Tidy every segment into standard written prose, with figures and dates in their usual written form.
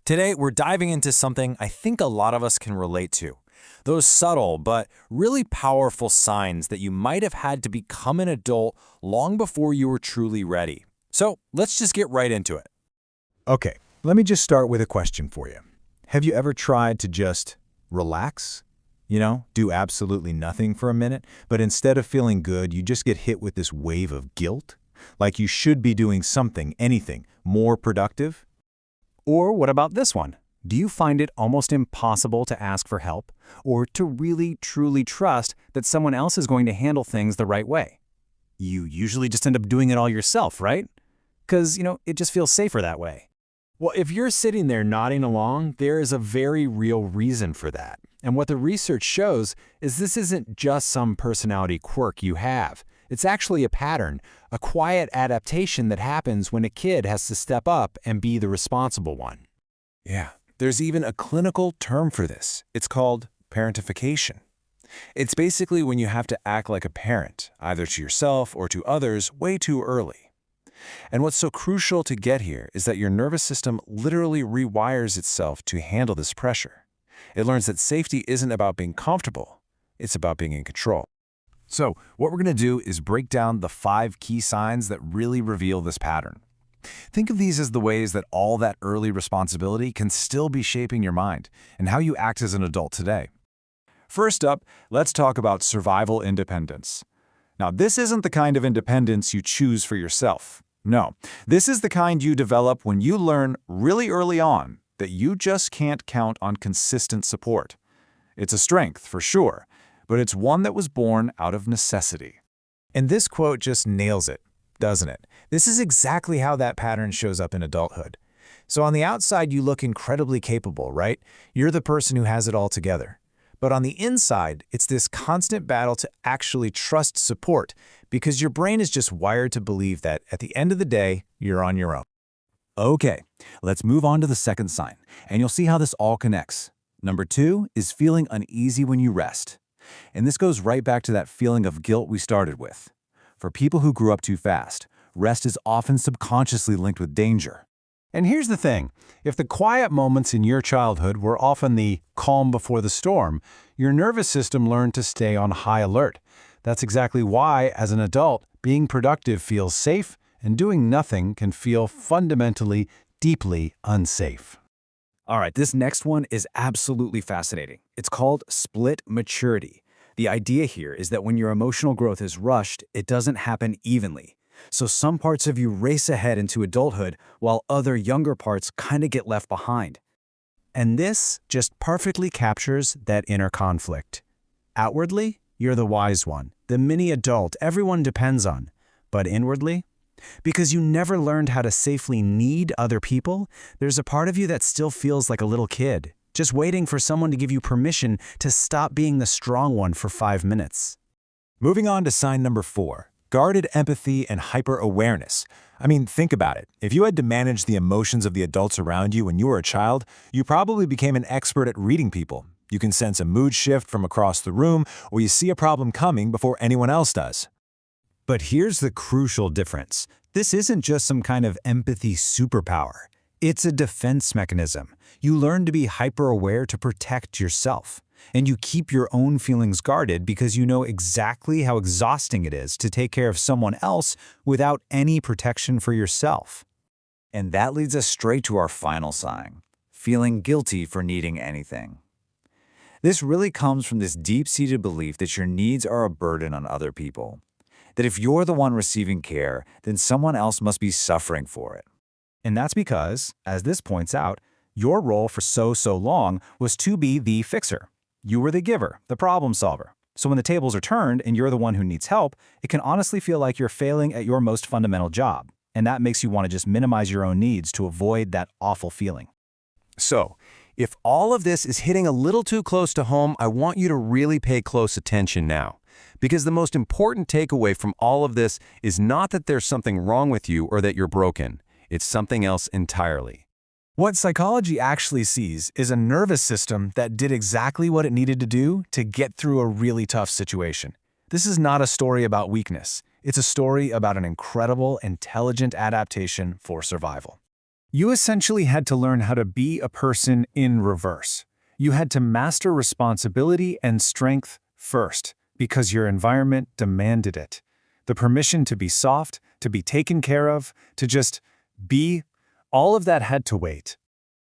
Today, we're diving into something I think a lot of us can relate to. Those subtle but really powerful signs that you might have had to become an adult long before you were truly ready. So let's just get right into it. Okay, let me just start with a question for you. Have you ever tried to just relax? Do absolutely nothing for a minute, but instead of feeling good, you just get hit with this wave of guilt? Like you should be doing something, anything, more productive? Or what about this one? Do you find it almost impossible to ask for help or to really, truly trust that someone else is going to handle things the right way? You usually just end up doing it all yourself, right? Because, it just feels safer that way. Well, if you're sitting there nodding along, there is a very real reason for that. And what the research shows is this isn't just some personality quirk you have. It's actually a pattern, a quiet adaptation that happens when a kid has to step up and be the responsible one. Yeah, there's even a clinical term for this. It's called parentification. It's basically when you have to act like a parent, either to yourself or to others, way too early. And what's so crucial to get here is that your nervous system literally rewires itself to handle this pressure. It learns that safety isn't about being comfortable, it's about being in control. So, what we're going to do is break down the 5 key signs that really reveal this pattern. Think of these as the ways that all that early responsibility can still be shaping your mind and how you act as an adult today. First up, let's talk about survival independence. Now, this isn't the kind of independence you choose for yourself. No, this is the kind you develop when you learn really early on that you just can't count on consistent support. It's a strength, for sure, but it's one that was born out of necessity. And this quote just nails it, doesn't it? This is exactly how that pattern shows up in adulthood. So on the outside, you look incredibly capable, right? You're the person who has it all together. But on the inside, it's this constant battle to actually trust support because your brain is just wired to believe that at the end of the day, you're on your own. Okay, let's move on to the second sign, and you'll see how this all connects. Number 2 is feeling uneasy when you rest. And this goes right back to that feeling of guilt we started with. For people who grew up too fast, rest is often subconsciously linked with danger. And here's the thing. If the quiet moments in your childhood were often the calm before the storm, your nervous system learned to stay on high alert. That's exactly why, as an adult, being productive feels safe, and doing nothing can feel fundamentally, deeply unsafe. All right, this next one is absolutely fascinating. It's called split maturity. The idea here is that when your emotional growth is rushed, it doesn't happen evenly. So some parts of you race ahead into adulthood while other younger parts kind of get left behind. And this just perfectly captures that inner conflict. Outwardly, you're the wise one, the mini adult everyone depends on. But inwardly, because you never learned how to safely need other people, there's a part of you that still feels like a little kid, just waiting for someone to give you permission to stop being the strong one for 5 minutes. Moving on to sign number 4, guarded empathy and hyper-awareness. I mean, think about it. If you had to manage the emotions of the adults around you when you were a child, you probably became an expert at reading people. You can sense a mood shift from across the room, or you see a problem coming before anyone else does. But here's the crucial difference. This isn't just some kind of empathy superpower. It's a defense mechanism. You learn to be hyper-aware to protect yourself. And you keep your own feelings guarded because you know exactly how exhausting it is to take care of someone else without any protection for yourself. And that leads us straight to our final sign, feeling guilty for needing anything. This really comes from this deep-seated belief that your needs are a burden on other people. That if you're the one receiving care, then someone else must be suffering for it. And that's because, as this points out, your role for so long was to be the fixer. You were the giver, the problem solver. So when the tables are turned and you're the one who needs help, it can honestly feel like you're failing at your most fundamental job. And that makes you want to just minimize your own needs to avoid that awful feeling. So, if all of this is hitting a little too close to home, I want you to really pay close attention now. Because the most important takeaway from all of this is not that there's something wrong with you or that you're broken. It's something else entirely. What psychology actually sees is a nervous system that did exactly what it needed to do to get through a really tough situation. This is not a story about weakness. It's a story about an incredible, intelligent adaptation for survival. You essentially had to learn how to be a person in reverse. You had to master responsibility and strength first, because your environment demanded it. The permission to be soft, to be taken care of, to just be, all of that had to wait.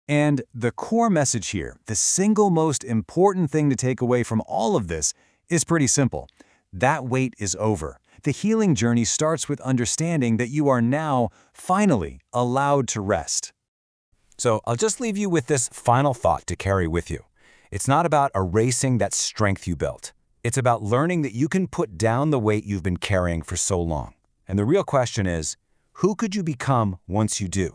And the core message here, the single most important thing to take away from all of this, is pretty simple. That wait is over. The healing journey starts with understanding that you are now, finally, allowed to rest. So I'll just leave you with this final thought to carry with you. It's not about erasing that strength you built. It's about learning that you can put down the weight you've been carrying for so long. And the real question is, who could you become once you do?